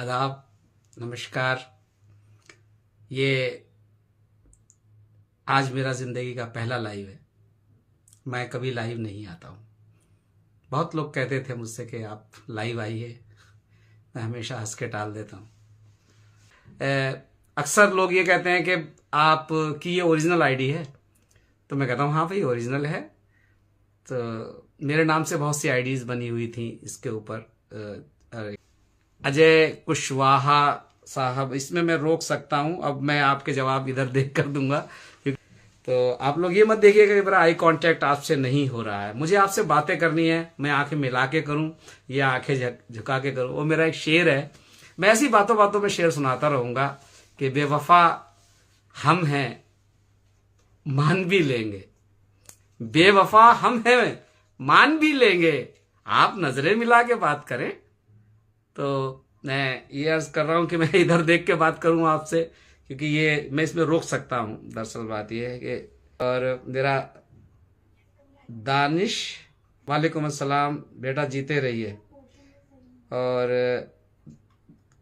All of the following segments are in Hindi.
आदाब, नमस्कार। ये आज मेरा ज़िंदगी का पहला लाइव है। मैं कभी लाइव नहीं आता हूँ। बहुत लोग कहते थे मुझसे कि आप लाइव आइए, मैं हमेशा हंस के टाल देता हूँ। अक्सर लोग ये कहते हैं कि आप की ये ओरिजिनल आईडी है, तो मैं कहता हूँ हाँ भाई ओरिजिनल है। तो मेरे नाम से बहुत सी आईडीज़ बनी हुई थी इसके ऊपर। अजय कुशवाहा साहब, इसमें मैं रोक सकता हूं। अब मैं आपके जवाब इधर देख कर दूंगा, तो आप लोग ये मत देखिएगा कि मेरा आई कांटेक्ट आपसे नहीं हो रहा है। मुझे आपसे बातें करनी है, मैं आंखें मिला के करूं या आंखें झुका के करूं। वो मेरा एक शेर है, मैं ऐसी बातों बातों में शेर सुनाता रहूंगा कि बेवफा हम हैं मान भी लेंगे, बेवफा हम हैं मान भी लेंगे, आप नजरें मिला के बात करें। तो मैं ये अर्ज कर रहा हूं कि मैं इधर देख के बात करूं आपसे, क्योंकि ये मैं इसमें रोक सकता हूं। दरअसल बात ये है कि और मेरा दानिश, वालेकुम अस्सलाम बेटा, जीते रहिए। और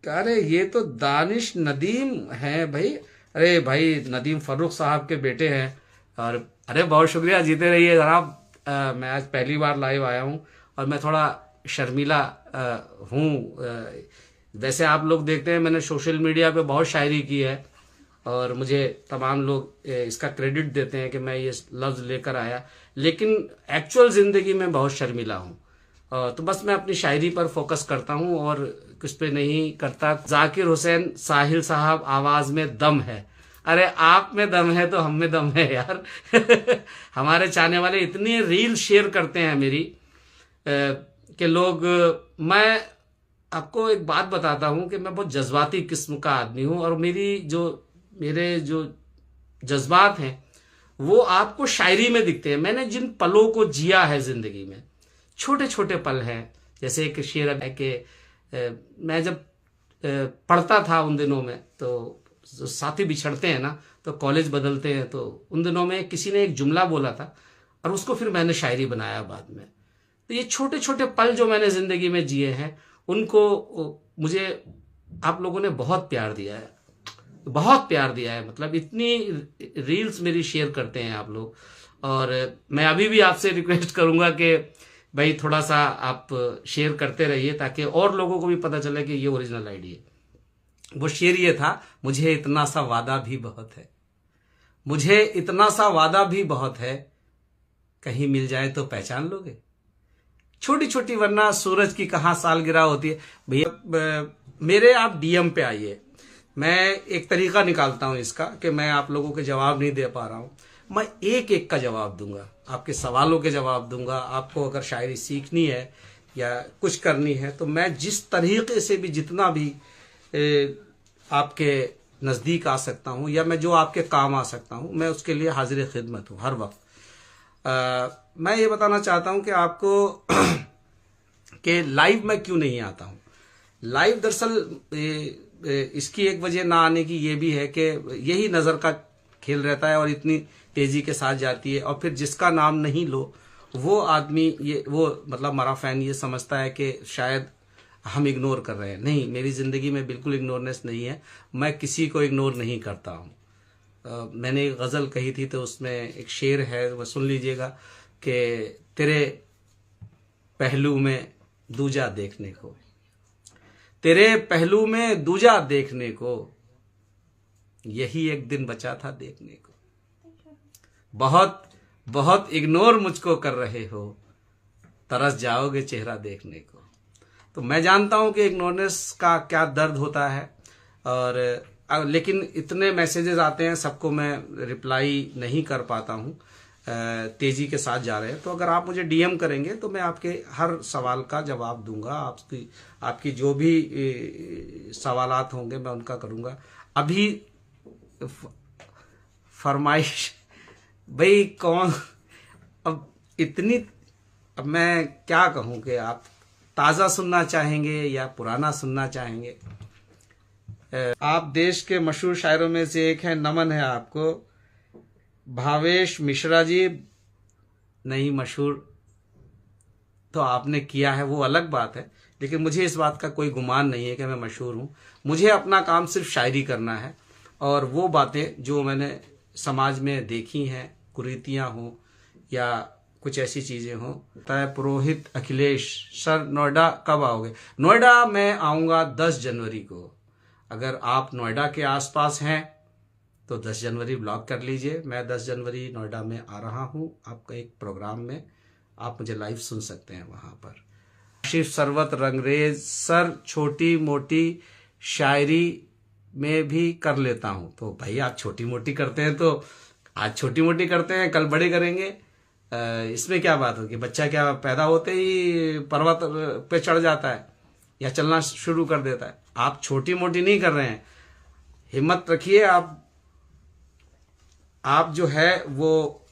अरे ये तो दानिश नदीम हैं भाई। अरे भाई नदीम फर्रुख साहब के बेटे हैं। और अरे बहुत शुक्रिया, जीते रहिए जनाब। मैं आज पहली बार लाइव आया हूं और मैं थोड़ा शर्मीला हूँ। वैसे आप लोग देखते हैं मैंने सोशल मीडिया पे बहुत शायरी की है और मुझे तमाम लोग इसका क्रेडिट देते हैं कि मैं ये लफ्ज़ लेकर आया, लेकिन एक्चुअल ज़िंदगी में बहुत शर्मीला हूँ। तो बस मैं अपनी शायरी पर फोकस करता हूँ और कुछ पे नहीं करता। जाकिर हुसैन साहिल साहब, आवाज़ में दम है। अरे आप में दम है तो हम में दम है यार। हमारे चाहने वाले इतनी रील शेयर करते हैं मेरी कि लोग, मैं आपको एक बात बताता हूं कि मैं बहुत जज्बाती किस्म का आदमी हूं और मेरे जो जज्बात हैं वो आपको शायरी में दिखते हैं। मैंने जिन पलों को जिया है जिंदगी में, छोटे छोटे पल हैं। जैसे एक शेर है कि मैं जब पढ़ता था उन दिनों में, तो जो साथी बिछड़ते हैं ना तो कॉलेज बदलते हैं, तो उन दिनों में किसी ने एक जुमला बोला था और उसको फिर मैंने शायरी बनाया बाद में। तो ये छोटे छोटे पल जो मैंने जिंदगी में जिए हैं, उनको मुझे आप लोगों ने बहुत प्यार दिया है, बहुत प्यार दिया है। मतलब इतनी रील्स मेरी शेयर करते हैं आप लोग। और मैं अभी भी आपसे रिक्वेस्ट करूंगा कि भाई थोड़ा सा आप शेयर करते रहिए ताकि और लोगों को भी पता चले कि ये ओरिजिनल आईडी है। वो शेर ये था, मुझे इतना सा वादा भी बहुत है, मुझे इतना सा वादा भी बहुत है, कहीं मिल जाए तो पहचान लोगे। छोटी छोटी वरना सूरज की कहाँ सालगिरह होती है। भैया मेरे आप डीएम पे आइए, मैं एक तरीका निकालता हूं इसका कि मैं आप लोगों के जवाब नहीं दे पा रहा हूं, मैं एक एक का जवाब दूंगा, आपके सवालों के जवाब दूंगा। आपको अगर शायरी सीखनी है या कुछ करनी है तो मैं जिस तरीके से भी, जितना भी आपके नज़दीक आ सकता हूं या मैं जो आपके काम आ सकता हूं, मैं उसके लिए हाजिर खिदमत हूं हर वक्त। मैं ये बताना चाहता हूं कि आपको कि लाइव मैं क्यों नहीं आता हूं। लाइव दरअसल इसकी एक वजह ना आने की ये भी है कि यही नज़र का खेल रहता है और इतनी तेज़ी के साथ जाती है, और फिर जिसका नाम नहीं लो वो आदमी, ये वो मतलब हमारा फ़ैन ये समझता है कि शायद हम इग्नोर कर रहे हैं। नहीं, मेरी ज़िंदगी में बिल्कुल इग्नोरनेस नहीं है, मैं किसी को इग्नोर नहीं करता हूँ। मैंने एक गज़ल कही थी तो उसमें एक शेर है, वह सुन लीजिएगा कि तेरे पहलू में दूजा देखने को, तेरे पहलू में दूजा देखने को, यही एक दिन बचा था देखने को। बहुत बहुत इग्नोर मुझको कर रहे हो, तरस जाओगे चेहरा देखने को। तो मैं जानता हूं कि इग्नोरनेस का क्या दर्द होता है, और लेकिन इतने मैसेजेस आते हैं, सबको मैं रिप्लाई नहीं कर पाता हूं, तेजी के साथ जा रहे हैं। तो अगर आप मुझे डीएम करेंगे तो मैं आपके हर सवाल का जवाब दूंगा। आपकी जो भी सवालात होंगे मैं उनका करूंगा। अभी फरमाइश भाई कौन, अब मैं क्या कहूं कि आप ताज़ा सुनना चाहेंगे या पुराना सुनना चाहेंगे। आप देश के मशहूर शायरों में से एक हैं, नमन है आपको। भावेश मिश्रा जी, नहीं मशहूर तो आपने किया है वो अलग बात है, लेकिन मुझे इस बात का कोई गुमान नहीं है कि मैं मशहूर हूँ। मुझे अपना काम सिर्फ शायरी करना है, और वो बातें जो मैंने समाज में देखी हैं, कुरीतियाँ हों या कुछ ऐसी चीज़ें हों। पुरोहित अखिलेश सर नोएडा कब आओगे? नोएडा मैं आऊँगा 10 जनवरी को। अगर आप नोएडा के आसपास हैं तो 10 जनवरी ब्लॉक कर लीजिए। मैं 10 जनवरी नोएडा में आ रहा हूँ आपका एक प्रोग्राम में, आप मुझे लाइव सुन सकते हैं वहाँ पर। शिव सरवत रंगरेज सर छोटी मोटी शायरी में भी कर लेता हूँ। तो भाई आप छोटी मोटी करते हैं तो आज छोटी मोटी करते हैं, कल बड़े करेंगे, इसमें क्या बात होगी? बच्चा क्या पैदा होते ही पर्वत पे चढ़ जाता है या चलना शुरू कर देता है? आप छोटी मोटी नहीं कर रहे हैं, हिम्मत रखिए। आप जो है वो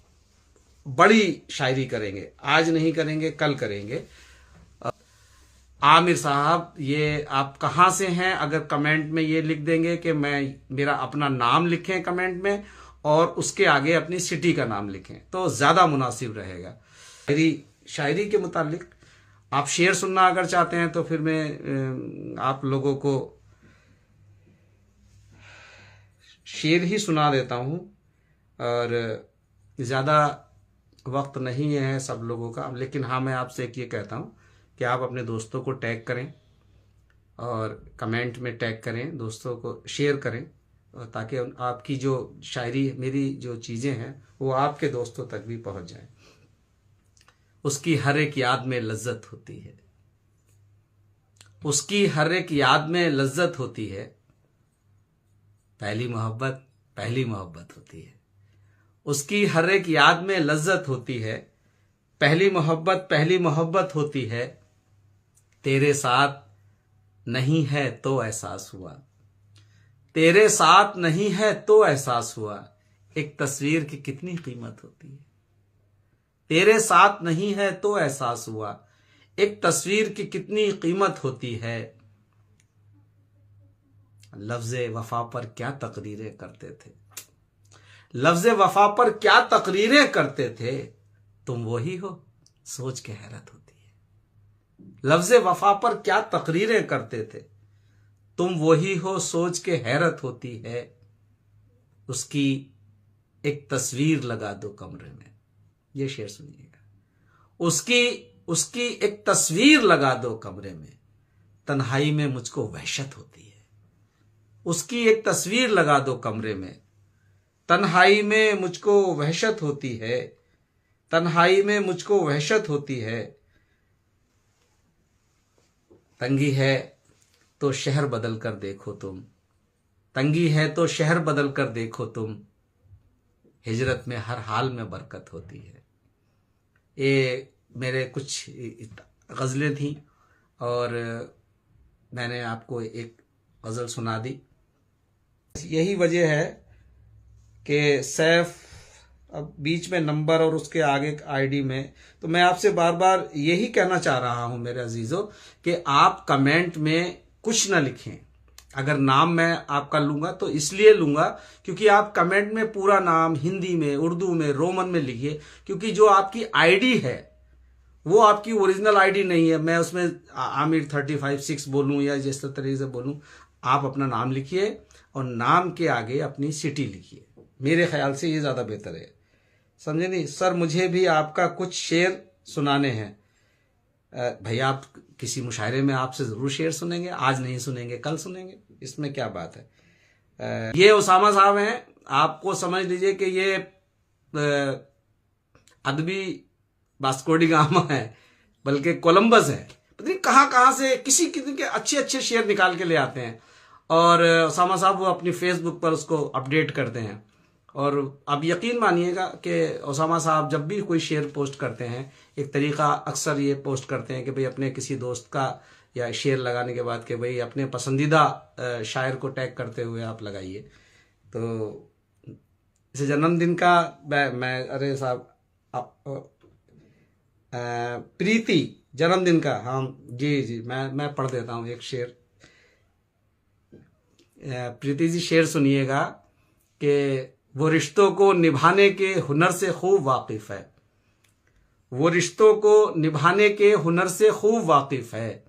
बड़ी शायरी करेंगे, आज नहीं करेंगे कल करेंगे। आमिर साहब ये आप कहाँ से हैं? अगर कमेंट में ये लिख देंगे कि मेरा अपना नाम लिखें कमेंट में और उसके आगे अपनी सिटी का नाम लिखें तो ज़्यादा मुनासिब रहेगा। शायरी के मुतालिक आप शेर सुनना अगर चाहते हैं तो फिर मैं आप लोगों को शेर ही सुना देता हूँ, और ज़्यादा वक्त नहीं है सब लोगों का। लेकिन हाँ, मैं आपसे एक ये कहता हूँ कि आप अपने दोस्तों को टैग करें और कमेंट में टैग करें, दोस्तों को शेयर करें, ताकि आपकी जो शायरी, मेरी जो चीज़ें हैं वो आपके दोस्तों तक भी पहुँच जाएं। उसकी हर एक याद में लज्जत होती है, उसकी हर एक याद में लज्जत होती है, पहली मोहब्बत होती है। उसकी हर एक याद में लज्जत होती है, पहली मोहब्बत होती है। तेरे साथ नहीं है तो एहसास हुआ, तेरे साथ नहीं है तो एहसास हुआ, एक तस्वीर की कितनी कीमत होती है। तेरे साथ नहीं है तो एहसास हुआ, एक तस्वीर की कितनी कीमत होती है। लफ्ज़े वफा पर क्या तकरीरें करते थे, लफ्ज़े वफा पर क्या तकरीरें करते थे, तुम वही हो सोच के हैरत होती है। लफ्ज़े वफा पर क्या तकरीरें करते थे, तुम वही हो सोच के हैरत होती है। उसकी एक तस्वीर लगा दो कमरे में, ये शेर सुनिएगा। उसकी एक तस्वीर लगा दो कमरे में, तन्हाई में मुझको वहशत होती है। उसकी एक तस्वीर लगा दो कमरे में, तन्हाई में मुझको वहशत होती है, तन्हाई में मुझको वहशत होती है। तंगी है तो शहर बदल कर देखो तुम, तंगी है तो शहर बदल कर देखो तुम, हिजरत में हर हाल में बरकत होती है। ये मेरे कुछ गज़लें थीं और मैंने आपको एक गज़ल सुना दी। यही वजह है कि सैफ अब बीच में नंबर और उसके आगे आईडी में, तो मैं आपसे बार बार यही कहना चाह रहा हूं मेरे अजीजों कि आप कमेंट में कुछ ना लिखें। अगर नाम मैं आपका लूंगा तो इसलिए लूंगा क्योंकि आप कमेंट में पूरा नाम हिंदी में, उर्दू में, रोमन में लिखिए, क्योंकि जो आपकी आईडी है वो आपकी ओरिजिनल आईडी नहीं है। मैं उसमें आमिर 356 बोलूं या जिस तरीके से बोलूं, आप अपना नाम लिखिए और नाम के आगे अपनी सिटी लिखिए। मेरे ख्याल से ये ज़्यादा बेहतर है, समझे नहीं? सर मुझे भी आपका कुछ शेर सुनाने हैं। भैया आप किसी मुशायरे में आपसे ज़रूर शेर सुनेंगे, आज नहीं सुनेंगे कल सुनेंगे, इसमें क्या बात है। ये उसामा साहब हैं, आपको समझ लीजिए कि ये अदबी वास्को डी गामा है, बल्कि कोलंबस है। पता नहीं कहाँ कहाँ से किसी के अच्छे अच्छे शेर निकाल के ले आते हैं और उसामा साहब वो अपनी फेसबुक पर उसको अपडेट करते हैं। और अब यकीन मानिएगा कि उसामा साहब जब भी कोई शेर पोस्ट करते हैं, एक तरीका अक्सर ये पोस्ट करते हैं कि भाई अपने किसी दोस्त का या शेर लगाने के बाद कि भाई अपने पसंदीदा शायर को टैग करते हुए आप लगाइए। तो इसे जन्मदिन का मैं अरे साहब प्रीति जन्मदिन का, हाँ जी मैं पढ़ देता हूँ एक शेर। प्रीति जी शेर सुनिएगा कि वो रिश्तों को निभाने के हुनर से खूब वाकिफ है, वो रिश्तों को निभाने के हुनर से खूब वाकिफ है,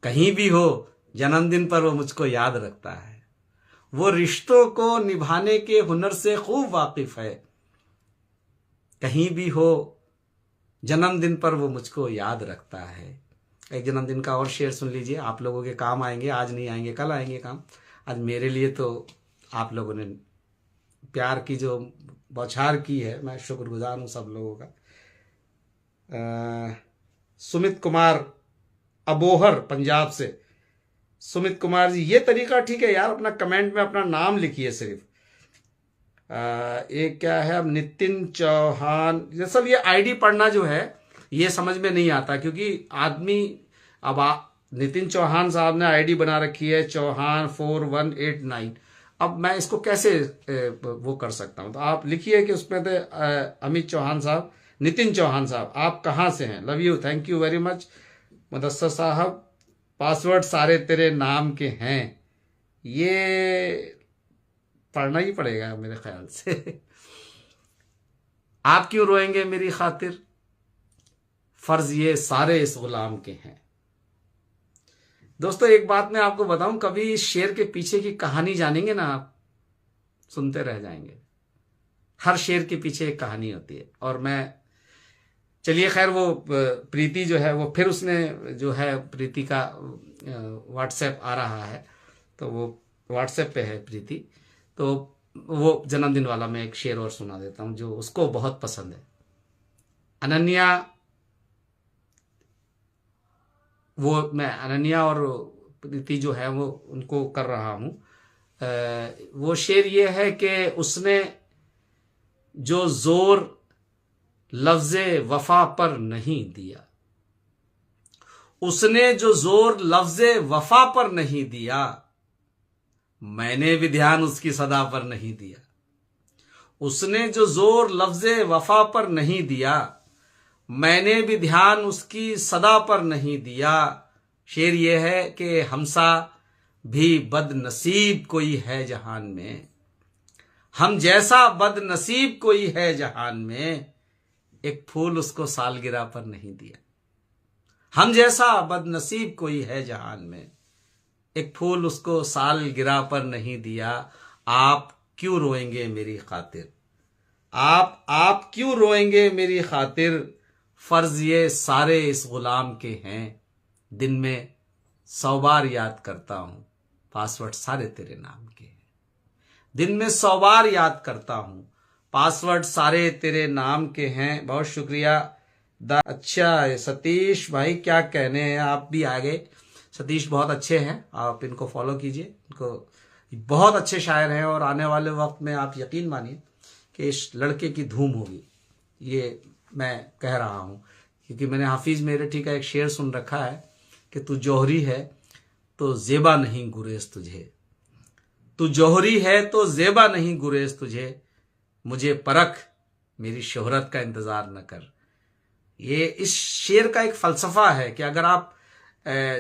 कहीं भी हो जन्मदिन पर वो मुझको याद रखता है। वो रिश्तों को निभाने के हुनर से खूब वाकिफ है। कहीं भी हो जन्मदिन पर वो मुझको याद रखता है। एक जन्मदिन का और शेर सुन लीजिए, आप लोगों के काम आएंगे। आज नहीं आएंगे, कल आएंगे काम। आज मेरे लिए तो आप लोगों ने प्यार की जो बौछार की है, मैं शुक्रगुजार हूँ सब लोगों का। सुमित कुमार अबोहर पंजाब से। सुमित कुमार जी, ये तरीका ठीक है यार, अपना कमेंट में अपना नाम लिखिए सिर्फ। एक क्या है अब, नितिन चौहान, ये सब ये आईडी पढ़ना जो है ये समझ में नहीं आता, क्योंकि आदमी अब नितिन चौहान साहब ने आईडी बना रखी है चौहान 4189। अब मैं इसको कैसे वो कर सकता हूं? तो आप लिखिए कि उसमें थे अमित चौहान साहब, नितिन चौहान साहब, आप कहाँ से हैं? Love you, thank you very much. Mudassar साहब, पासवर्ड सारे तेरे नाम के हैं, ये पढ़ना ही पड़ेगा मेरे ख्याल से। आप क्यों रोएंगे मेरी खातिर, फर्ज ये सारे इस गुलाम के हैं। दोस्तों एक बात मैं आपको बताऊं, कभी इस शेर के पीछे की कहानी जानेंगे ना आप, सुनते रह जाएंगे। हर शेर के पीछे एक कहानी होती है। और मैं, चलिए खैर, वो प्रीति जो है वो फिर उसने जो है, प्रीति का व्हाट्सएप आ रहा है, तो वो व्हाट्सएप पे है प्रीति, तो वो जन्मदिन वाला मैं एक शेर और सुना देता हूं जो उसको बहुत पसंद है। अनन्या, वो मैं अनन्या और प्रीति जो है वो उनको कर रहा हूं। वो शेर ये है कि उसने जो जोर लफ्ज़े वफा पर नहीं दिया, उसने जो जोर लफ्ज़े वफा पर नहीं दिया, मैंने भी ध्यान उसकी सदा पर नहीं दिया। उसने जो जोर लफ्ज़े वफा पर नहीं दिया, मैंने भी ध्यान उसकी सदा पर नहीं दिया। शेर ये है कि हमसा भी बदनसीब कोई है जहान में, हम जैसा बदनसीब कोई है जहान में, एक फूल उसको सालगिरह पर नहीं दिया। हम जैसा बदनसीब कोई है जहान में, एक फूल उसको सालगिरह पर नहीं दिया। आप क्यों रोएंगे मेरी खातिर, आप क्यों रोएंगे मेरी खातिर, फर्ज ये सारे इस गुलाम के हैं। दिन में 100 बार याद करता हूं, पासवर्ड सारे तेरे नाम के हैं। दिन में 100 बार याद करता हूं, पासवर्ड सारे तेरे नाम के हैं। बहुत शुक्रिया। अच्छा सतीश भाई, क्या कहने हैं, आप भी आ गए। सतीश बहुत अच्छे हैं, आप इनको फॉलो कीजिए, इनको बहुत अच्छे शायर हैं। और आने वाले वक्त में आप यकीन मानिए कि इस लड़के की धूम होगी, ये मैं कह रहा हूं। क्योंकि मैंने हाफिज मेरठी का एक शेर सुन रखा है कि तू जौहरी है तो जेबा नहीं गुरेज तुझे, तू जौहरी है तो जेबा नहीं गुरेज तुझे, मुझे परख मेरी शोहरत का इंतजार न कर। ये इस शेर का एक फलसफा है कि अगर आप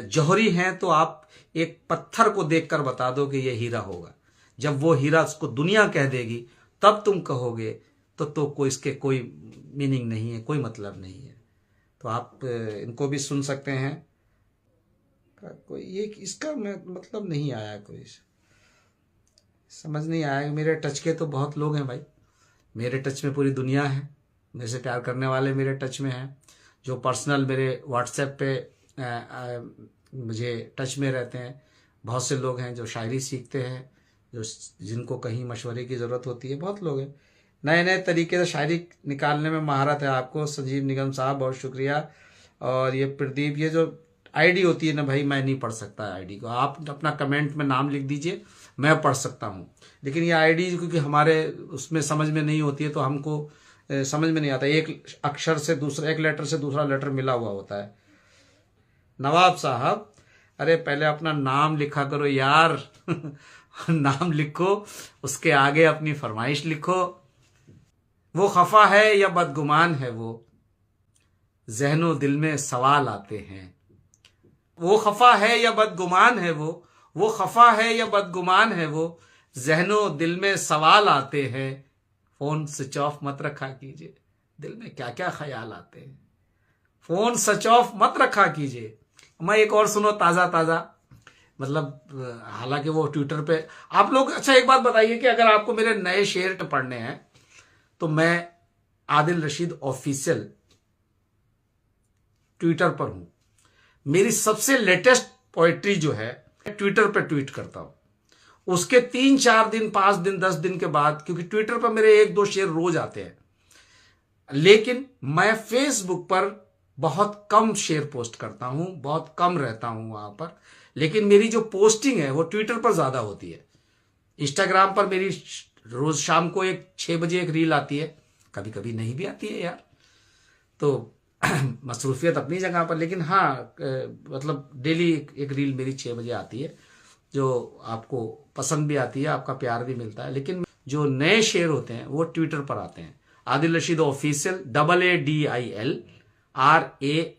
जौहरी हैं तो आप एक पत्थर को देखकर बता दो कि ये हीरा होगा। जब वो हीरा उसको दुनिया कह देगी तब तुम कहोगे, तो कोई इसके कोई मीनिंग नहीं है, कोई मतलब नहीं है। तो आप इनको भी सुन सकते हैं। कोई ये इसका मतलब नहीं आया, कोई समझ नहीं आया। मेरे टच के तो बहुत लोग हैं भाई, मेरे टच में पूरी दुनिया है, मेरे से प्यार करने वाले मेरे टच में हैं, जो पर्सनल मेरे व्हाट्सएप पे मुझे टच में रहते हैं। बहुत से लोग हैं जो शायरी सीखते हैं, जो जिनको कहीं मशवरे की ज़रूरत होती है। बहुत लोग हैं, नए नए तरीके से शायरी निकालने में महारत है आपको। संजीव निगम साहब बहुत शुक्रिया। और ये प्रदीप, ये जो आईडी होती है ना भाई, मैं नहीं पढ़ सकता आईडी को। आप अपना कमेंट में नाम लिख दीजिए, मैं पढ़ सकता हूँ। लेकिन ये आईडी क्योंकि हमारे उसमें समझ में नहीं होती है तो हमको समझ में नहीं आता, एक अक्षर से दूसरा, एक लेटर से दूसरा लेटर मिला हुआ होता है। नवाब साहब, अरे पहले अपना नाम लिखा करो यार। नाम लिखो, उसके आगे अपनी फरमाइश लिखो। वो खफा है या बदगुमान है, वो ज़हनो दिल में सवाल आते हैं। वो खफा है या बदगुमान है, वो खफा है या बदगुमान है, वो ज़हनो दिल में सवाल आते हैं। फोन स्विच ऑफ मत रखा कीजिए, दिल में क्या क्या ख्याल आते हैं। फोन स्विच ऑफ मत रखा कीजिए, मैं एक और सुनो ताजा ताजा, मतलब हालांकि वो ट्विटर पे आप लोग। अच्छा एक बात बताइए कि अगर आपको मेरे नए शेर पढ़ने हैं तो मैं आदिल रशीद ऑफिशियल ट्विटर पर हूं। मेरी सबसे लेटेस्ट पोएट्री जो है ट्विटर पे ट्वीट करता हूं। उसके 3-4 दिन 5 दिन 10 दिन के बाद, क्योंकि ट्विटर पर मेरे 1-2 शेर रोज आते हैं, लेकिन मैं फेसबुक पर बहुत कम शेयर पोस्ट करता हूं, बहुत कम रहता हूं वहां पर। लेकिन मेरी जो पोस्टिंग है वो ट्विटर पर ज्यादा होती है। इंस्टाग्राम पर मेरी रोज शाम को 6 बजे एक रील आती है, कभी कभी नहीं भी आती है यार, तो मसरूफियत अपनी जगह पर। लेकिन हाँ मतलब डेली एक रील मेरी 6 बजे आती है, जो आपको पसंद भी आती है, आपका प्यार भी मिलता है। लेकिन जो नए शेयर होते हैं वो ट्विटर पर आते हैं। Adil Rashid official, ADIL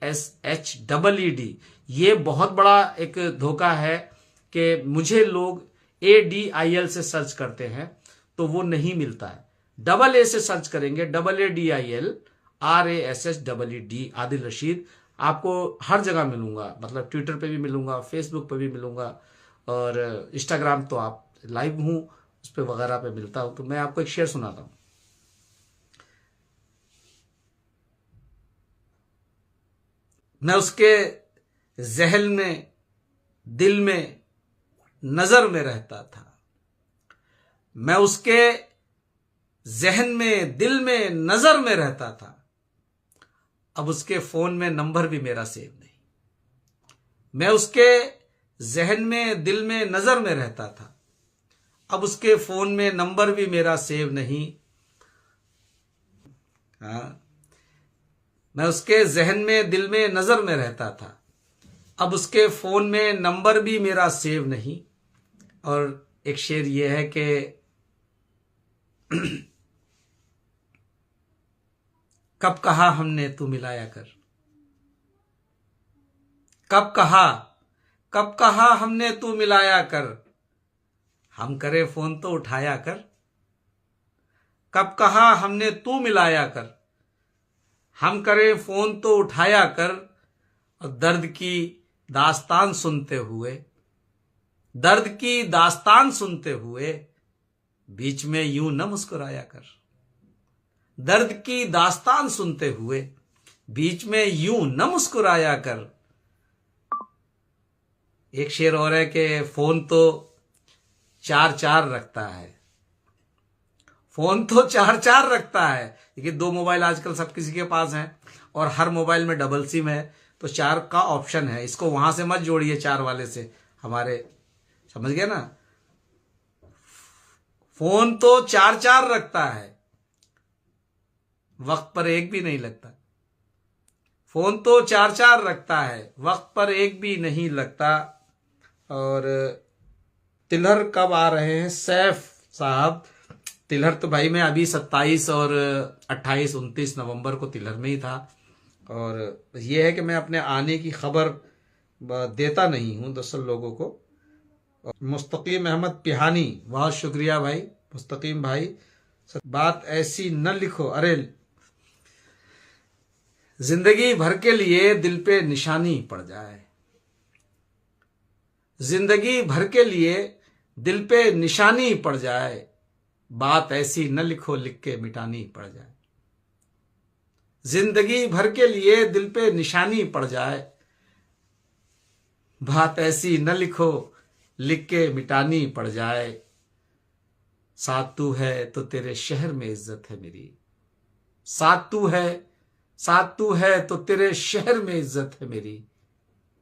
RASHEED। ये बहुत बड़ा एक धोखा है कि मुझे लोग ADIL से सर्च करते हैं तो वो नहीं मिलता है। AA से सर्च करेंगे, ADILRASHEED आदिल रशीद, आपको हर जगह मिलूंगा। मतलब ट्विटर पे भी मिलूंगा, फेसबुक पे भी मिलूंगा, और इंस्टाग्राम तो आप लाइव हूं उस पे वगैरह पे मिलता हूं। तो मैं आपको एक शेर सुनाता हूं। मैं उसके जहन में दिल में नजर में रहता था, मैं उसके जहन में दिल में नजर में रहता था, अब उसके फोन में नंबर भी मेरा सेव नहीं। मैं उसके जहन में दिल में नजर में रहता था, अब उसके फोन में नंबर भी मेरा सेव नहीं। हाँ, मैं उसके जहन में दिल में नजर में रहता था, अब उसके फोन में नंबर भी मेरा सेव नहीं। और एक शेर ये है कि कब कहा हमने तू मिलाया कर, कब कहा हमने तू मिलाया कर, हम करे फोन तो उठाया कर। कब कहा हमने तू मिलाया कर, हम करे फोन तो उठाया कर। और दर्द की दास्तान सुनते हुए, दर्द की दास्तान सुनते हुए, बीच में यूं न मुस्कुराया कर। दर्द की दास्तान सुनते हुए, बीच में यूं न मुस्कुराया कर। एक शेर और है कि फोन तो 4-4 रखता है, फोन तो 4-4 रखता है। देखिए 2 मोबाइल आजकल सब किसी के पास हैं, और हर मोबाइल में डबल सिम है, तो 4 का ऑप्शन है। इसको वहां से मत जोड़िए 4 वाले से, हमारे समझ गए ना। फोन तो 4-4 रखता है, वक्त पर एक भी नहीं लगता। फोन तो 4-4 रखता है, वक्त पर एक भी नहीं लगता। और तिलहर कब आ रहे हैं सैफ साहब? तिलहर तो भाई मैं अभी 27 और 28 29 नवंबर को तिलहर में ही था। और ये है कि मैं अपने आने की खबर देता नहीं हूं दरअसल लोगों को। मुस्तकीम अहमद पिहानी, बहुत शुक्रिया भाई मुस्तकीम भाई। बात ऐसी न लिखो, अरे जिंदगी भर के लिए दिल पे निशानी पड़ जाए, जिंदगी भर के लिए दिल पे निशानी पड़ जाए, बात ऐसी न लिखो लिख के मिटानी पड़ जाए। जिंदगी भर के लिए दिल पे निशानी पड़ जाए, बात ऐसी न लिखो लिख के मिटानी पड़ जाए। साथ तू है तो तेरे शहर में इज्जत है मेरी, साथ तू है, साथ तू है तो तेरे शहर में इज्जत है मेरी,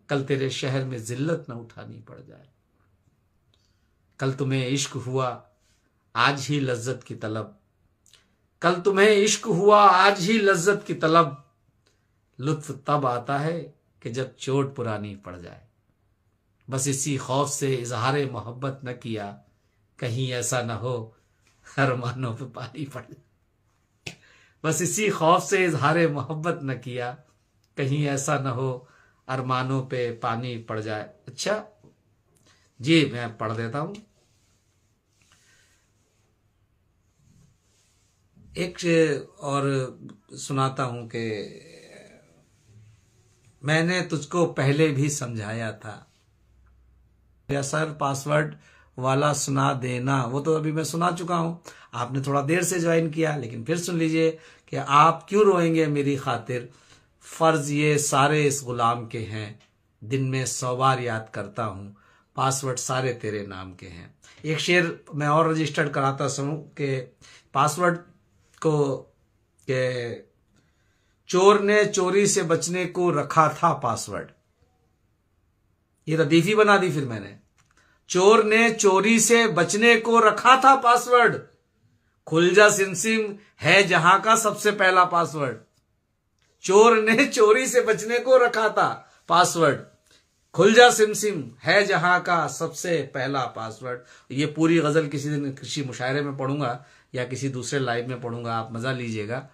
कल तेरे शहर में जिल्लत न उठानी पड़ जाए। कल तुम्हें इश्क हुआ आज ही लज्जत की तलब, कल तुम्हें इश्क हुआ आज ही लज्जत की तलब, लुत्फ तब आता है कि जब चोट पुरानी पड़ जाए। बस इसी खौफ से इजहार मोहब्बत न किया, कहीं ऐसा न हो अरमानों पे पानी पड़ जाए। बस इसी खौफ से इजहार मोहब्बत न किया, कहीं ऐसा न हो अरमानों पे पानी पड़ जाए। अच्छा जी, मैं पढ़ देता हूं। एक और सुनाता हूं कि मैंने तुझको पहले भी समझाया था। या सर पासवर्ड वाला सुना देना, वो तो अभी मैं सुना चुका हूं, आपने थोड़ा देर से ज्वाइन किया, लेकिन फिर सुन लीजिए कि आप क्यों रोएंगे मेरी खातिर, फर्ज ये सारे इस गुलाम के हैं, दिन में 100 बार याद करता हूं, पासवर्ड सारे तेरे नाम के हैं। एक शेर मैं और रजिस्टर्ड कराता हूं कि पासवर्ड को के चोर ने चोरी से बचने को रखा था पासवर्ड, ये रदीफी बना दी फिर मैंने। चोर ने चोरी से बचने को रखा था पासवर्ड, खुल जा सिमसिम है जहां का सबसे पहला पासवर्ड। चोर ने चोरी से बचने को रखा था पासवर्ड, खुल जा सिमसिम है जहां का सबसे पहला पासवर्ड। ये पूरी गजल किसी दिन किसी मुशायरे में पढ़ूंगा या किसी दूसरे लाइव में पढ़ूंगा, आप मजा लीजिएगा।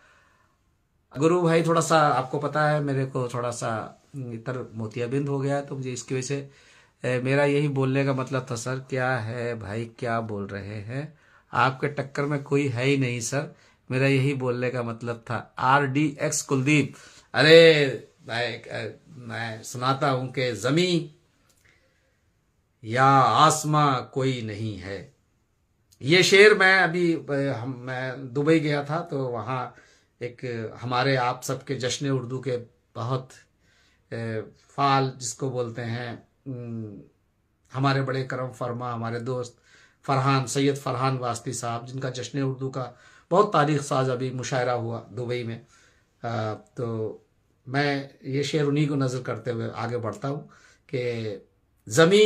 गुरु भाई थोड़ा सा आपको पता है मेरे को थोड़ा सा इतर मोतियाबिंद हो गया है, तो मुझे इसकी वजह से मेरा यही बोलने का मतलब था। सर क्या है भाई, क्या बोल रहे हैं, आपके टक्कर में कोई है ही नहीं सर, मेरा यही बोलने का मतलब था। RDX कुलदीप, अरे मैं सुनाता हूं कि जमी या आसमां कोई नहीं है। ये शेर मैं अभी मैं दुबई गया था, तो वहाँ एक हमारे आप सबके जश्न उर्दू के बहुत फाल जिसको बोलते हैं, हमारे बड़े करम फरमा हमारे दोस्त फरहान, सैयद फरहान वास्ती साहब, जिनका जश्न उर्दू का बहुत तारीख साज अभी मुशायरा हुआ दुबई में। तो मैं ये शेर उन्हीं को नज़र करते हुए आगे बढ़ता हूँ कि ज़मी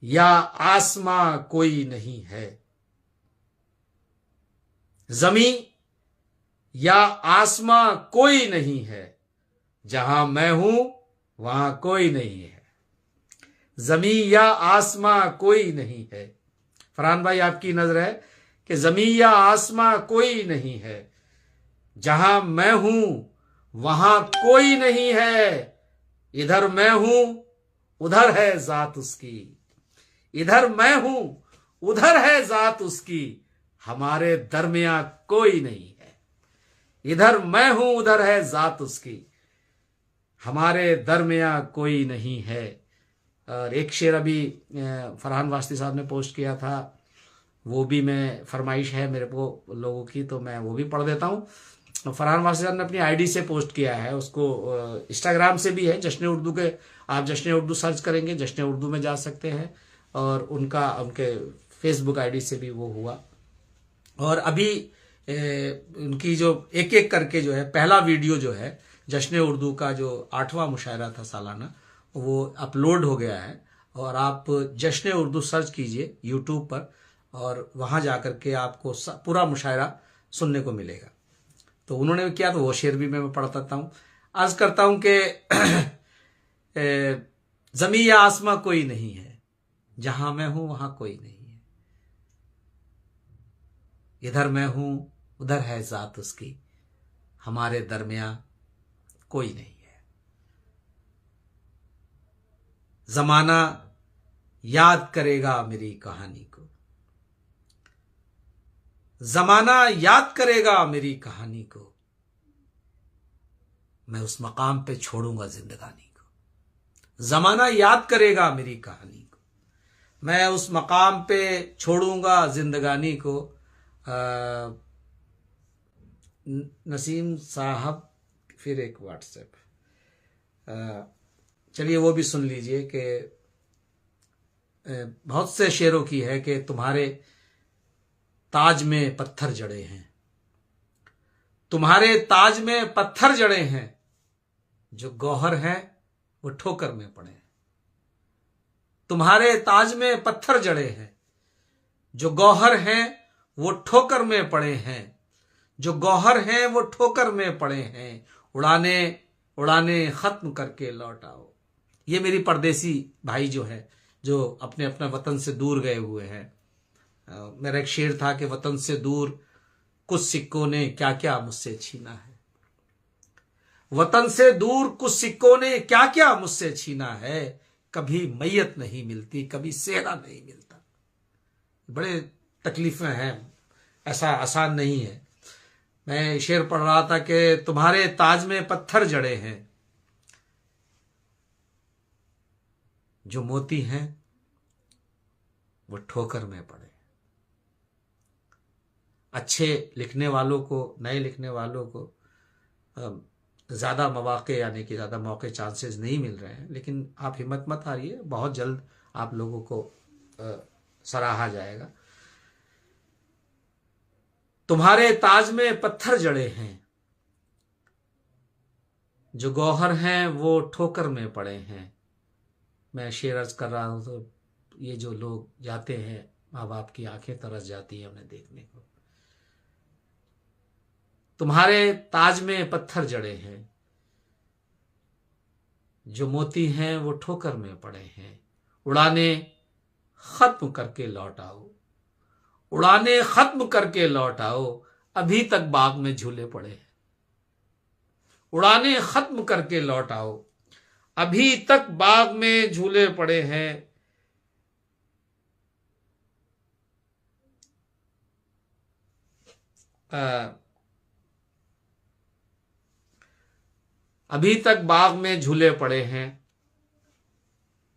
या आसमां कोई नहीं है, ज़मी या आसमां कोई नहीं है, जहां मैं हूं वहां कोई नहीं है। ज़मी या आसमां कोई नहीं है। फरहान भाई आपकी नजर है कि ज़मी या आसमां कोई नहीं है, जहां मैं हूं वहां कोई नहीं है। इधर मैं हूं उधर है जात उसकी, इधर मैं हूं उधर है जात उसकी, हमारे दरमियां कोई नहीं है। इधर मैं हूं उधर है जात उसकी, हमारे दरमियां कोई नहीं है। और एक शेर अभी फरहान वास्ती साहब ने पोस्ट किया था, वो भी मैं फरमाइश है मेरे को लोगों की, तो मैं वो भी पढ़ देता हूँ। फरहान वास्ती साहब ने अपनी आईडी से पोस्ट किया है, उसको इंस्टाग्राम से भी है, जश्न उर्दू के, आप जश्न उर्दू सर्च करेंगे जश्न उर्दू में जा सकते हैं, और उनके फेसबुक आईडी से भी वो हुआ। और अभी उनकी जो एक एक करके जो है पहला वीडियो जो है जश्न उर्दू का जो 8वां मुशायरा था सालाना, वो अपलोड हो गया है। और आप जश्न उर्दू सर्च कीजिए यूट्यूब पर, और वहां जाकर के आपको पूरा मुशायरा सुनने को मिलेगा। तो उन्होंने किया, तो वो शेर भी मैं पढ़ सकता हूँ। अर्ज करता हूं कि ज़मी या आसमां कोई नहीं है, जहां मैं हूं वहां कोई नहीं है। इधर मैं हूं उधर है जात उसकी, हमारे दरमियां कोई नहीं है। जमाना याद करेगा मेरी कहानी को, जमाना याद करेगा मेरी कहानी को, मैं उस मकाम पे छोड़ूंगा जिंदगानी को। जमाना याद करेगा मेरी कहानी को, मैं उस मकाम पे छोड़ूंगा जिंदगानी को। नसीम साहब फिर एक व्हाट्सएप, चलिए वो भी सुन लीजिए कि बहुत से शेरों की है कि तुम्हारे ताज में पत्थर जड़े हैं, तुम्हारे ताज में पत्थर जड़े हैं, जो गौहर हैं वो ठोकर में पड़े हैं। तुम्हारे ताज में पत्थर जड़े हैं, जो गौहर हैं वो ठोकर में पड़े हैं, जो गौहर हैं वो ठोकर में पड़े हैं। उड़ाने उड़ाने खत्म करके लौट आओ। ये मेरी परदेसी भाई जो है, जो अपने अपने वतन से दूर गए हुए हैं। मेरा एक शेर था कि वतन से दूर कुछ सिक्कों ने क्या क्या मुझसे छीना है, वतन से दूर कुछ सिक्कों ने क्या क्या मुझसे छीना है। कभी मैयत नहीं मिलती, कभी सेहरा नहीं मिलता। बड़े तकलीफें हैं, ऐसा आसान नहीं है। मैं शेर पढ़ रहा था कि तुम्हारे ताज में पत्थर जड़े हैं, जो मोती हैं वो ठोकर में पड़े। अच्छे लिखने वालों को, नए लिखने वालों को ज़्यादा मौके, यानी कि ज़्यादा मौके, चांसेस नहीं मिल रहे हैं, लेकिन आप हिम्मत मत हारिए, बहुत जल्द आप लोगों को सराहा जाएगा। तुम्हारे ताज में पत्थर जड़े हैं, जो गौहर हैं वो ठोकर में पड़े हैं। मैं शेर अर्ज कर रहा हूं तो ये जो लोग जाते हैं, माँ बाप की आंखें तरस जाती है उन्हें देखने को। तुम्हारे ताज में पत्थर जड़े हैं, जो मोती हैं वो ठोकर में पड़े हैं। उड़ाने खत्म करके लौट आओ, उड़ाने खत्म करके लौट आओ, अभी तक बाग में झूले पड़े हैं। उड़ाने खत्म करके लौट आओ, अभी तक बाग में झूले पड़े हैं। अभी तक बाग में झूले पड़े हैं।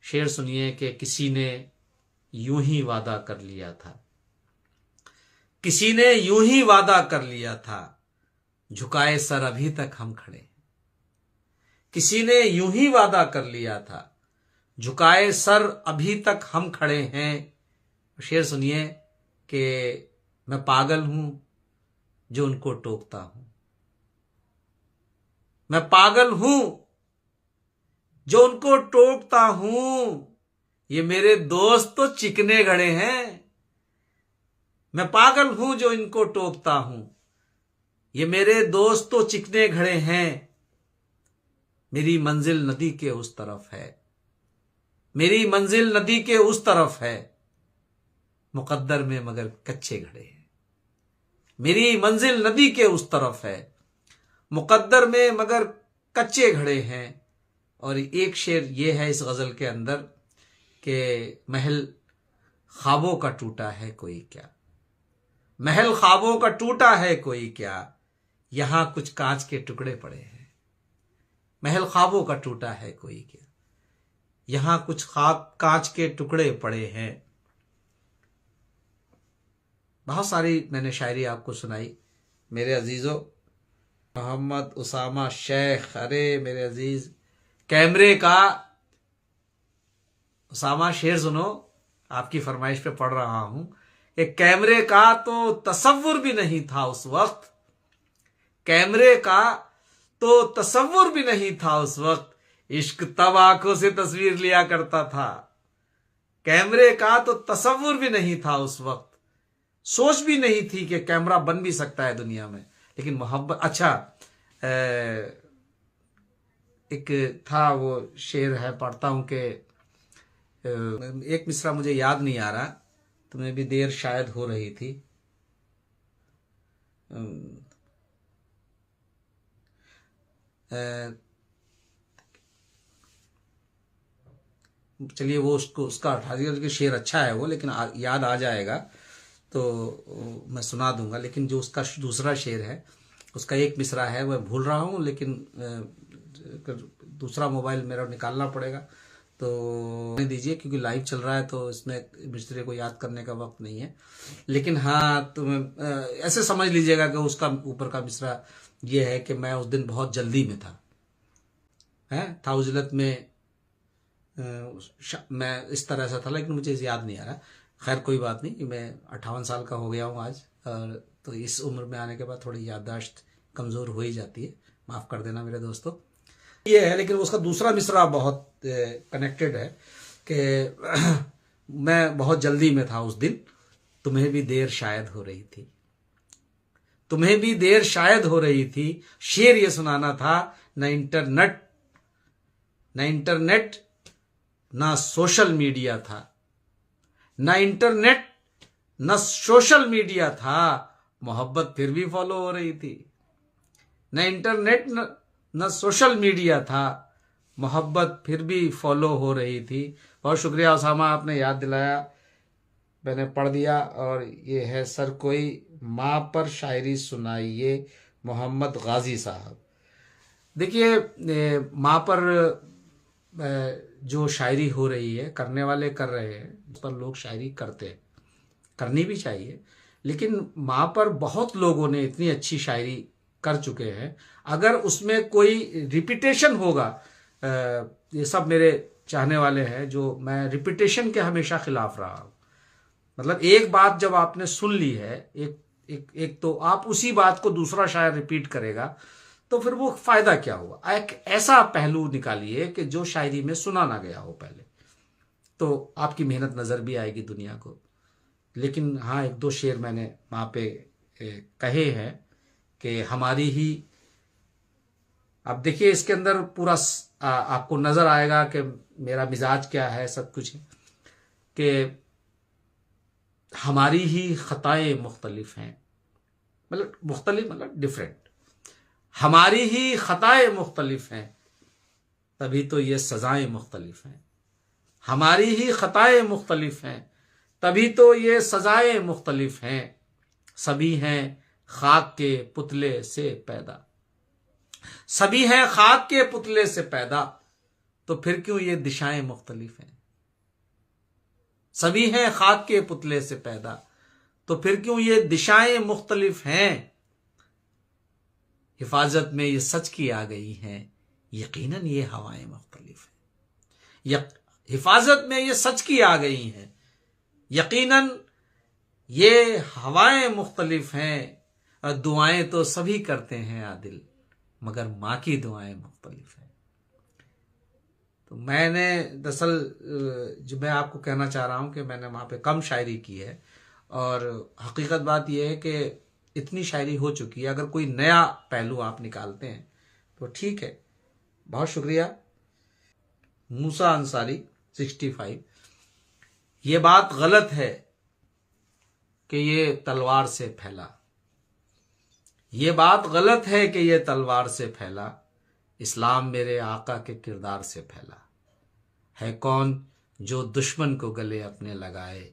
शेर सुनिए कि किसी ने यूं ही वादा कर लिया था, किसी ने यूं ही वादा कर लिया था, झुकाए सर अभी तक हम खड़े। किसी ने यूं ही वादा कर लिया था, झुकाए सर अभी तक हम खड़े हैं। शेर सुनिए कि मैं पागल हूं जो उनको टोकता हूं, मैं पागल हूं जो उनको टोकता हूं, ये मेरे दोस्त तो चिकने घड़े हैं। मैं पागल हूं जो इनको टोकता हूं, ये मेरे दोस्त तो चिकने घड़े हैं। मेरी मंजिल नदी के उस तरफ है, मेरी मंजिल नदी के उस तरफ है, मुकद्दर में मगर कच्चे घड़े हैं। मेरी मंजिल नदी के उस तरफ है, मुकद्दर में मगर कच्चे घड़े हैं। और एक शेर ये है इस गजल के अंदर कि महल ख्वाबों का टूटा है कोई क्या, महल ख्वाबों का टूटा है कोई क्या, यहां कुछ कांच के टुकड़े पड़े हैं। महल ख्वाबों का टूटा है कोई क्या, यहां कुछ कांच के टुकड़े पड़े हैं। बहुत सारी मैंने शायरी आपको सुनाई मेरे अजीजों। मोहम्मद उसामा शेख, अरे मेरे अजीज, कैमरे का उसामा शेर सुनो, आपकी फरमाइश पे पढ़ रहा हूं कि कैमरे का तो तसव्वुर भी नहीं था उस वक्त, कैमरे का तो तसव्वुर भी नहीं था उस वक्त, इश्क तब आंखों से तस्वीर लिया करता था। कैमरे का तो तसव्वुर भी नहीं था उस वक्त, सोच भी नहीं थी कि कैमरा बन भी सकता है दुनिया में। लेकिन मोहब्बत, अच्छा एक था वो शेर है, पढ़ता हूं कि एक मिसरा मुझे याद नहीं आ रहा, तुम्हें भी देर शायद हो रही थी। चलिए वो उसका हटा दिया, शेर अच्छा है वो, लेकिन याद आ जाएगा तो मैं सुना दूंगा। लेकिन जो उसका दूसरा शेर है, उसका एक मिसरा है, वह भूल रहा हूँ, लेकिन दूसरा मोबाइल मेरा निकालना पड़ेगा तो नहीं दीजिए, क्योंकि लाइव चल रहा है तो इसमें मिसरे को याद करने का वक्त नहीं है। लेकिन हाँ, तुम्हें ऐसे समझ लीजिएगा कि उसका ऊपर का मिसरा ये है कि मैं उस दिन बहुत जल्दी में था उजलत में, मैं इस तरह से था, लेकिन मुझे याद नहीं आ रहा। खैर कोई बात नहीं, मैं 58 साल का हो गया हूँ आज, और तो इस उम्र में आने के बाद थोड़ी याददाश्त कमज़ोर हो ही जाती है, माफ़ कर देना मेरे दोस्तों। ये है, लेकिन उसका दूसरा मिसरा बहुत कनेक्टेड है कि मैं बहुत जल्दी में था उस दिन, तुम्हें भी देर शायद हो रही थी, तुम्हें भी देर शायद हो रही थी। शेर ये सुनाना था, न इंटरनेट ना सोशल मीडिया था, ना इंटरनेट ना सोशल मीडिया था, मोहब्बत फिर भी फॉलो हो रही थी। न इंटरनेट न सोशल मीडिया था, मोहब्बत फिर भी फॉलो हो रही थी। बहुत शुक्रिया उसामा, आपने याद दिलाया, मैंने पढ़ दिया। और ये है, सर कोई माँ पर शायरी सुनाइए, मोहम्मद गाजी साहब। देखिए, माँ पर जो शायरी हो रही है, करने वाले कर रहे हैं, इस पर लोग शायरी करते हैं, करनी भी चाहिए, लेकिन वहाँ पर बहुत लोगों ने इतनी अच्छी शायरी कर चुके हैं। अगर उसमें कोई रिपीटेशन होगा, ये सब मेरे चाहने वाले हैं, जो मैं रिपीटेशन के हमेशा खिलाफ रहा हूँ। मतलब एक बात जब आपने सुन ली है, एक तो आप उसी बात को दूसरा शायर रिपीट करेगा, तो फिर वो फायदा क्या हुआ। एक ऐसा पहलू निकालिए कि जो शायरी में सुना ना गया हो पहले, तो आपकी मेहनत नजर भी आएगी दुनिया को। लेकिन हाँ, एक दो शेर मैंने वहाँ पे कहे हैं कि हमारी ही, अब देखिए इसके अंदर पूरा आपको नजर आएगा कि मेरा मिजाज क्या है, सब कुछ है कि हमारी ही खताएं मुख्तलिफ हैं, मतलब मुख्तलिफ मतलब डिफरेंट, हमारी ही खताएं मुख्तलिफ हैं तभी तो ये सजाएं मुख्तलिफ हैं, हमारी ही खताएं मुख्तलिफ हैं तभी तो ये सजाएं मुख्तलिफ हैं, सभी हैं खाक के पुतले से पैदा, सभी हैं खाक के पुतले से पैदा, तो फिर क्यों ये दिशाएं मुख्तलिफ हैं। सभी हैं खाक के पुतले से पैदा, तो फिर क्यों ये दिशाएं मुख्तलिफ हैं। हिफाजत में ये सच की आ गई हैं, यकीनन ये हवाएं मुख्तलिफ हैं। हिफाजत में ये सच की आ गई हैं, यकीनन ये हवाएं मुख्तलिफ हैं। और दुआएं तो सभी करते हैं आदिल, मगर माँ की दुआएं मुख्तलिफ हैं। तो मैंने दरअसल जो मैं आपको कहना चाह रहा हूं कि मैंने वहां पे कम शायरी की है, और हकीकत बात यह है कि इतनी शायरी हो चुकी है। अगर कोई नया पहलू आप निकालते हैं तो ठीक है, बहुत शुक्रिया। मूसा अंसारी 65, ये बात गलत है कि ये तलवार से फैला, ये बात गलत है कि ये तलवार से फैला, इस्लाम मेरे आका के किरदार से फैला। है कौन जो दुश्मन को गले अपने लगाए,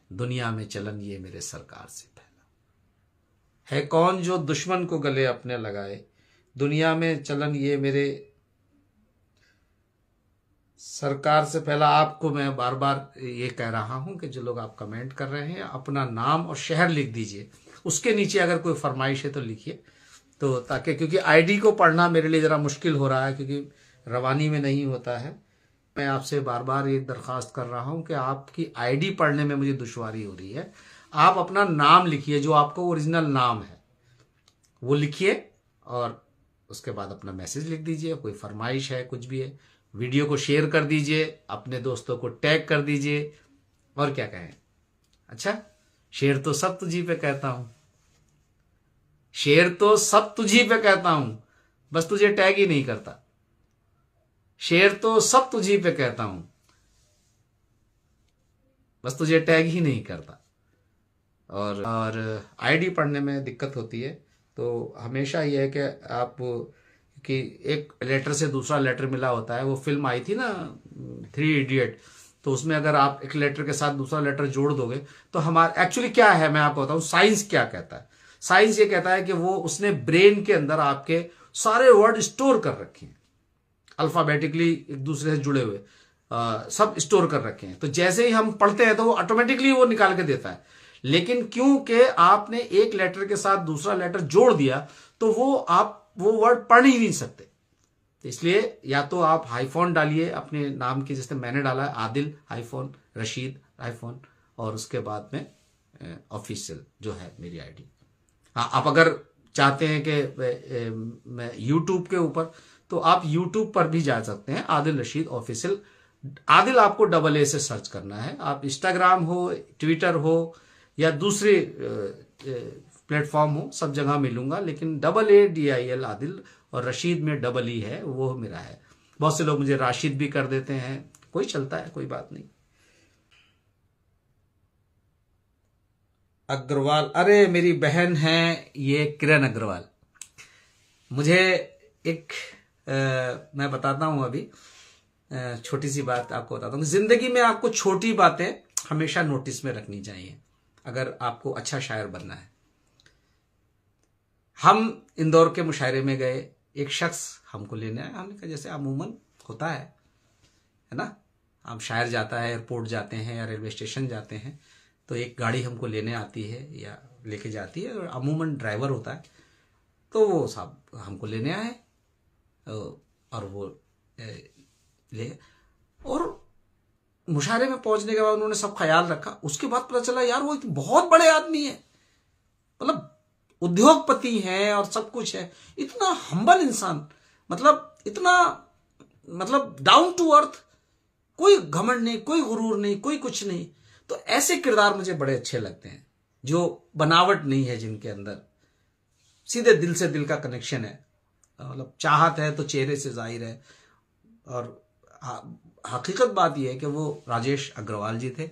दुनिया में चलन ये मेरे सरकार से फैला। है कौन जो दुश्मन को गले अपने लगाए, दुनिया में चलन ये मेरे सरकार से फैला। आपको मैं बार बार ये कह रहा हूं कि जो लोग आप कमेंट कर रहे हैं, अपना नाम और शहर लिख दीजिए, उसके नीचे अगर कोई फरमाइश है तो लिखिए, तो ताकि, क्योंकि आईडी को पढ़ना मेरे लिए ज़रा मुश्किल हो रहा है, क्योंकि रवानी में नहीं होता है। मैं आपसे बार बार ये दरख्वास्त कर रहा हूं कि आपकी आईडी पढ़ने में मुझे दुश्वारी हो रही है। आप अपना नाम लिखिए, जो आपको ओरिजिनल नाम है वो लिखिए, और उसके बाद अपना मैसेज लिख दीजिए। कोई फरमाइश है, कुछ भी है, वीडियो को शेयर कर दीजिए, अपने दोस्तों को टैग कर दीजिए, और क्या कहें। अच्छा, शेर तो सब तुझी पे कहता हूं, शेर तो सब तुझी पे कहता हूं, बस तुझे टैग ही नहीं करता। शेर तो सब तुझी पे कहता हूं, बस तुझे टैग ही नहीं करता। और आईडी पढ़ने में दिक्कत होती है, तो हमेशा यह है कि आप, कि एक लेटर से दूसरा लेटर मिला होता है। वो फिल्म आई थी ना 3 इडियट, तो उसमें अगर आप एक लेटर के साथ दूसरा लेटर जोड़ दोगे तो हमारा एक्चुअली क्या है, मैं आपको बताऊं साइंस क्या कहता है। साइंस ये कहता है कि वो उसने ब्रेन के अंदर आपके सारे वर्ड स्टोर कर रखे हैं, अल्फाबेटिकली एक दूसरे से जुड़े हुए सब स्टोर कर रखे हैं। तो जैसे ही हम पढ़ते हैं तो वो ऑटोमेटिकली वो निकाल के देता है। लेकिन क्योंकि आपने एक लेटर के साथ दूसरा लेटर जोड़ दिया, तो वो वर्ड पढ़ ही नहीं सकते। तो इसलिए या तो आप हाईफोन डालिए अपने नाम के, जैसे मैंने डाला है आदिल हाईफोन रशीद हाईफोन, और उसके बाद में ऑफिशियल जो है मेरी आईडी। हाँ, आप अगर चाहते हैं कि मैं यूट्यूब के ऊपर, तो आप यूट्यूब पर भी जा सकते हैं, आदिल रशीद ऑफिशियल। आदिल आपको AA से सर्च करना है। आप इंस्टाग्राम हो, ट्विटर हो, या दूसरे प्लेटफॉर्म हो, सब जगह मिलूंगा, लेकिन AADIL आदिल, और रशीद में EE है, वो मेरा है। बहुत से लोग मुझे राशिद भी कर देते हैं, कोई चलता है, कोई बात नहीं। अग्रवाल, अरे मेरी बहन है ये किरण अग्रवाल। मुझे एक मैं बताता हूं, अभी छोटी सी बात आपको बताता हूं। जिंदगी में आपको छोटी बातें हमेशा नोटिस में रखनी चाहिए अगर आपको अच्छा शायर बनना है। हम इंदौर के मुशायरे में गए, एक शख्स हमको लेने आया। हमने कहा जैसे अमूमन होता है है ना, हम शायर जाता है, एयरपोर्ट जाते हैं या रेलवे स्टेशन जाते हैं, तो एक गाड़ी हमको लेने आती है या लेके जाती है, और अमूमन ड्राइवर होता है, तो वो साहब हमको लेने आए और वो ले, और मुशायरे में पहुंचने के बाद उन्होंने सब ख्याल रखा। उसके बाद पता चला यार वो एक बहुत बड़े आदमी है, मतलब उद्योगपति हैं और सब कुछ है, इतना हम्बल इंसान, मतलब इतना मतलब डाउन टू अर्थ, कोई घमंड नहीं, कोई गुरूर नहीं, कोई कुछ नहीं। तो ऐसे किरदार मुझे बड़े अच्छे लगते हैं, जो बनावट नहीं है, जिनके अंदर सीधे दिल से दिल का कनेक्शन है, मतलब चाहत है तो चेहरे से जाहिर है। और हकीकत बात यह है कि वो राजेश अग्रवाल जी थे,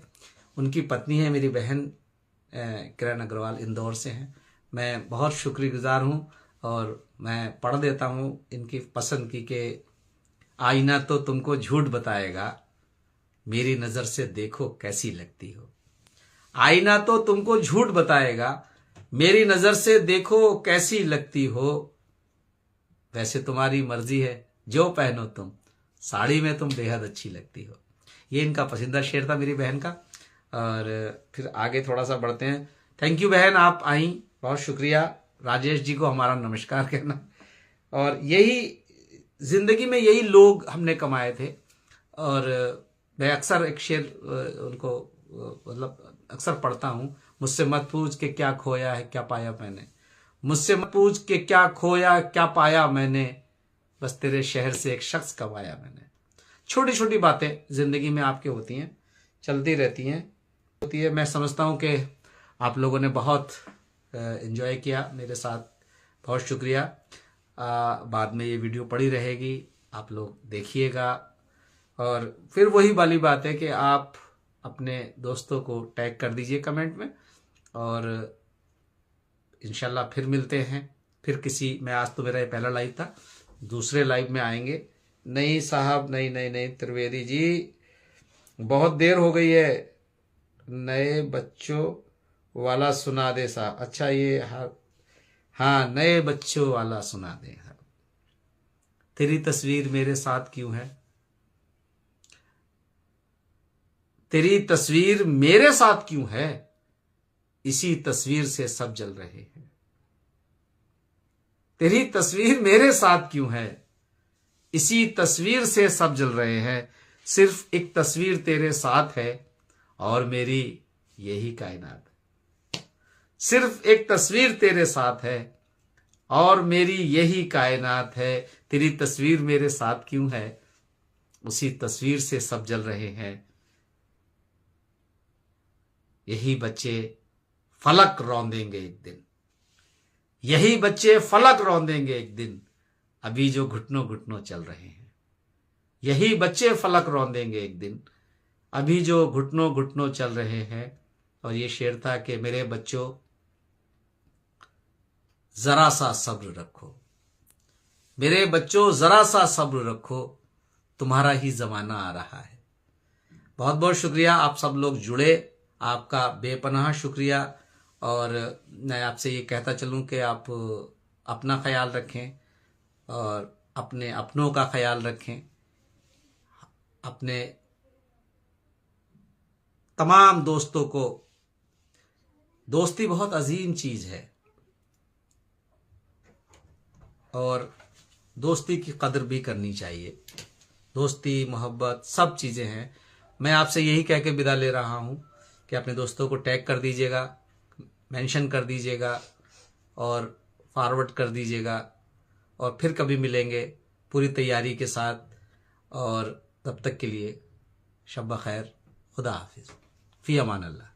उनकी पत्नी है मेरी बहन किरण अग्रवाल, इंदौर से हैं। मैं बहुत शुक्रगुजार हूँ, और मैं पढ़ देता हूँ इनकी पसंद की कि आईना तो तुमको झूठ बताएगा, मेरी नज़र से देखो कैसी लगती हो। आईना तो तुमको झूठ बताएगा, मेरी नज़र से देखो कैसी लगती हो। वैसे तुम्हारी मर्जी है, जो पहनो तुम, साड़ी में तुम बेहद अच्छी लगती हो। ये इनका पसंदीदा शेर था मेरी बहन का। और फिर आगे थोड़ा सा बढ़ते हैं। थैंक यू बहन, आप आई, बहुत शुक्रिया। राजेश जी को हमारा नमस्कार कहना। और यही जिंदगी में यही लोग हमने कमाए थे। और मैं अक्सर एक शेर उनको मतलब अक्सर पढ़ता हूँ, मुझसे मत पूछ के क्या खोया है क्या पाया मैंने, मुझसे मत पूछ के क्या खोया क्या पाया मैंने, बस तेरे शहर से एक शख्स कमाया मैंने। छोटी छोटी बातें जिंदगी में आपके होती हैं, चलती रहती हैं, होती है। मैं समझता हूँ कि आप लोगों ने बहुत एंजॉय किया मेरे साथ, बहुत शुक्रिया। बाद में ये वीडियो पड़ी रहेगी, आप लोग देखिएगा। और फिर वही वाली बात है कि आप अपने दोस्तों को टैग कर दीजिए कमेंट में, और इंशाल्लाह फिर मिलते हैं। फिर किसी, मैं आज तो मेरा ये पहला लाइव था, दूसरे लाइव में आएंगे। नहीं साहब, नहीं त्रिवेदी जी, बहुत देर हो गई है, नए बच्चों वाला सुना दे साहब। अच्छा ये हाँ, नए बच्चों वाला सुना दे। तेरी तस्वीर मेरे साथ क्यों है, तेरी तस्वीर मेरे साथ क्यों है, इसी तस्वीर से सब जल रहे हैं। तेरी तस्वीर मेरे साथ क्यों है, इसी तस्वीर से सब जल रहे हैं। सिर्फ एक तस्वीर तेरे साथ है और मेरी यही कायनात है। सिर्फ एक तस्वीर तेरे साथ है और मेरी यही कायनात है। तेरी तस्वीर मेरे साथ क्यों है, उसी तस्वीर से सब जल रहे हैं। यही बच्चे फलक रौंदेंगे एक दिन, यही बच्चे फलक रौंदेंगे एक दिन, अभी जो घुटनों घुटनों चल रहे हैं। यही बच्चे फलक रौंदेंगे एक दिन, अभी जो घुटनों घुटनों चल रहे हैं। और ये शेर था कि मेरे बच्चों जरा सा सब्र रखो, मेरे बच्चों जरा सा सब्र रखो, तुम्हारा ही जमाना आ रहा है। बहुत बहुत शुक्रिया, आप सब लोग जुड़े, आपका बेपनाह शुक्रिया। और मैं आपसे ये कहता चलूं कि आप अपना ख्याल रखें और अपने अपनों का ख्याल रखें। अपने तमाम दोस्तों को, दोस्ती बहुत अजीम चीज़ है और दोस्ती की कदर भी करनी चाहिए। दोस्ती, मोहब्बत सब चीज़ें हैं। मैं आपसे यही कह के विदा ले रहा हूँ कि अपने दोस्तों को टैग कर दीजिएगा, मेंशन कर दीजिएगा और फॉरवर्ड कर दीजिएगा। और फिर कभी मिलेंगे पूरी तैयारी के साथ। और तब तक के लिए शब खैर, खुदा हाफिज़, फ़ी अमान अल्लाह।